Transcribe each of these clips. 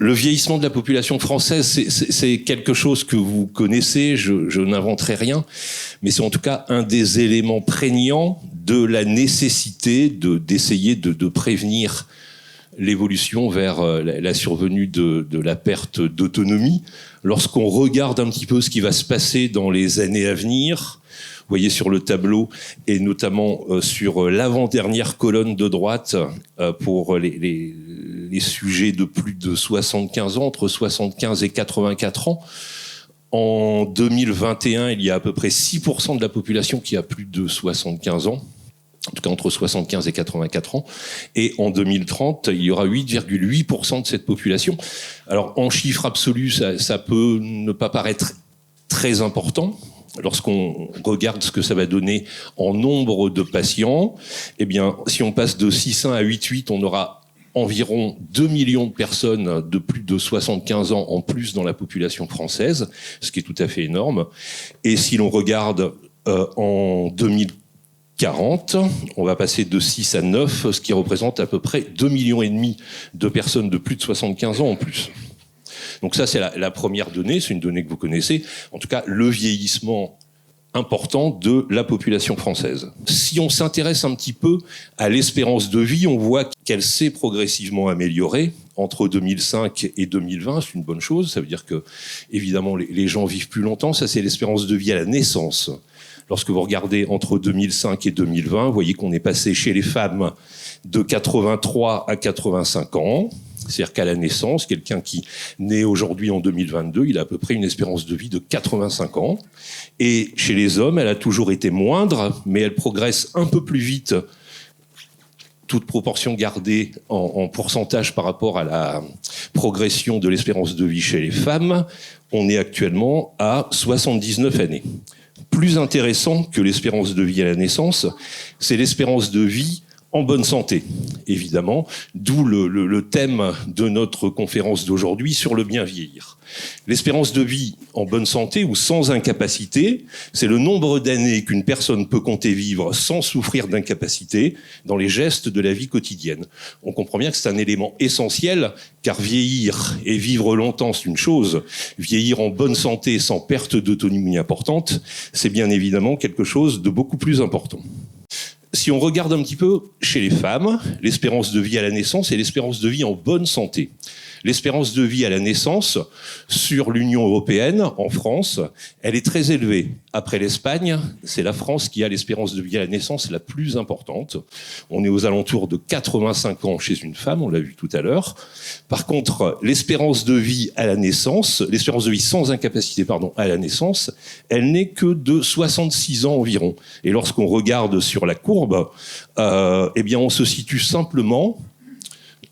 Le vieillissement de la population française, c'est quelque chose que vous connaissez, je n'inventerai rien, mais c'est en tout cas un des éléments prégnants de la nécessité d'essayer de prévenir l'évolution vers la survenue de la perte d'autonomie. Lorsqu'on regarde un petit peu ce qui va se passer dans les années à venir, vous voyez sur le tableau, et notamment sur l'avant-dernière colonne de droite, pour les sujets de plus de 75 ans, entre 75 et 84 ans, en 2021, il y a à peu près 6% de la population qui a plus de 75 ans. En tout cas entre 75 et 84 ans, et en 2030, il y aura 8,8% de cette population. Alors en chiffres absolus, ça peut ne pas paraître très important. Lorsqu'on regarde ce que ça va donner en nombre de patients, eh bien, si on passe de 6,1 à 8,8, on aura environ 2 millions de personnes de plus de 75 ans en plus dans la population française, ce qui est tout à fait énorme. Et si l'on regarde en 2040, on va passer de 6 à 9, ce qui représente à peu près 2,5 millions de personnes de plus de 75 ans en plus. Donc ça, c'est la première donnée, c'est une donnée que vous connaissez. En tout cas, le vieillissement important de la population française. Si on s'intéresse un petit peu à l'espérance de vie, on voit qu'elle s'est progressivement améliorée entre 2005 et 2020. C'est une bonne chose. Ça veut dire que, évidemment, les gens vivent plus longtemps. Ça, c'est l'espérance de vie à la naissance. Lorsque vous regardez entre 2005 et 2020, vous voyez qu'on est passé chez les femmes de 83 à 85 ans. C'est-à-dire qu'à la naissance, quelqu'un qui naît aujourd'hui en 2022, il a à peu près une espérance de vie de 85 ans. Et chez les hommes, elle a toujours été moindre, mais elle progresse un peu plus vite, toute proportion gardée en pourcentage par rapport à la progression de l'espérance de vie chez les femmes. On est actuellement à 79 années. Plus intéressant que l'espérance de vie à la naissance, c'est l'espérance de vie en bonne santé, évidemment, d'où le thème de notre conférence d'aujourd'hui sur le bien vieillir. L'espérance de vie en bonne santé ou sans incapacité, c'est le nombre d'années qu'une personne peut compter vivre sans souffrir d'incapacité dans les gestes de la vie quotidienne. On comprend bien que c'est un élément essentiel, car vieillir et vivre longtemps, c'est une chose. Vieillir en bonne santé sans perte d'autonomie importante, c'est bien évidemment quelque chose de beaucoup plus important. Si on regarde un petit peu chez les femmes, l'espérance de vie à la naissance et l'espérance de vie en bonne santé. L'espérance de vie à la naissance sur l'Union européenne, en France, elle est très élevée. Après l'Espagne, c'est la France qui a l'espérance de vie à la naissance la plus importante. On est aux alentours de 85 ans chez une femme, on l'a vu tout à l'heure. Par contre, l'espérance de vie à la naissance, l'espérance de vie sans incapacité, à la naissance, elle n'est que de 66 ans environ. Et lorsqu'on regarde sur la courbe, eh bien, on se situe simplement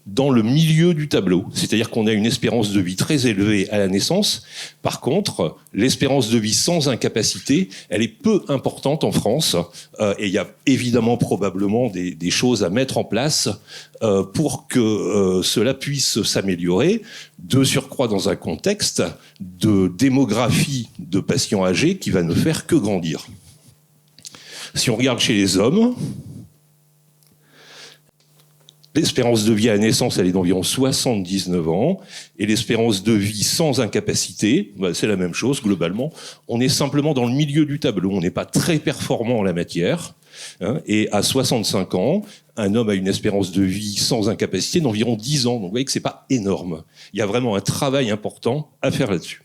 dans le milieu du tableau. C'est-à-dire qu'on a une espérance de vie très élevée à la naissance. Par contre, l'espérance de vie sans incapacité, elle est peu importante en France. Et il y a évidemment probablement des choses à mettre en place pour que cela puisse s'améliorer. De surcroît dans un contexte de démographie de patients âgés qui va ne faire que grandir. Si on regarde chez les hommes, l'espérance de vie à la naissance, elle est d'environ 79 ans. Et l'espérance de vie sans incapacité, c'est la même chose, globalement. On est simplement dans le milieu du tableau. On n'est pas très performant en la matière. Et à 65 ans, un homme a une espérance de vie sans incapacité d'environ 10 ans. Donc vous voyez que c'est pas énorme. Il y a vraiment un travail important à faire là-dessus.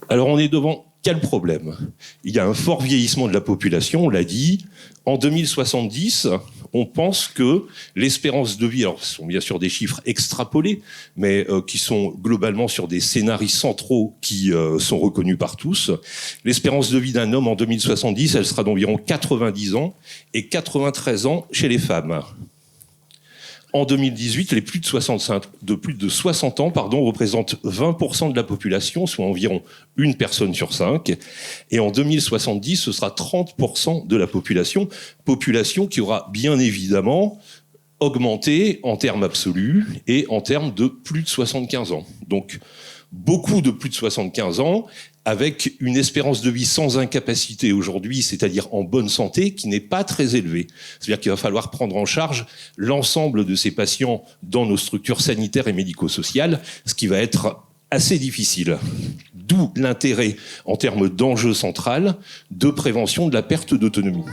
Alors on est devant quel problème ? Il y a un fort vieillissement de la population, on l'a dit. En 2070, on pense que l'espérance de vie, alors ce sont bien sûr des chiffres extrapolés, mais qui sont globalement sur des scénarios centraux qui sont reconnus par tous. L'espérance de vie d'un homme en 2070, elle sera d'environ 90 ans et 93 ans chez les femmes. En 2018, les plus de 60 ans représentent 20% de la population, soit environ une personne sur 5. Et en 2070, ce sera 30% de la population qui aura bien évidemment augmenté en termes absolus et en termes de plus de 75 ans. Donc, beaucoup de plus de 75 ans, avec une espérance de vie sans incapacité aujourd'hui, c'est-à-dire en bonne santé, qui n'est pas très élevée. C'est-à-dire qu'il va falloir prendre en charge l'ensemble de ces patients dans nos structures sanitaires et médico-sociales, ce qui va être assez difficile. D'où l'intérêt, en termes d'enjeu central, de prévention de la perte d'autonomie.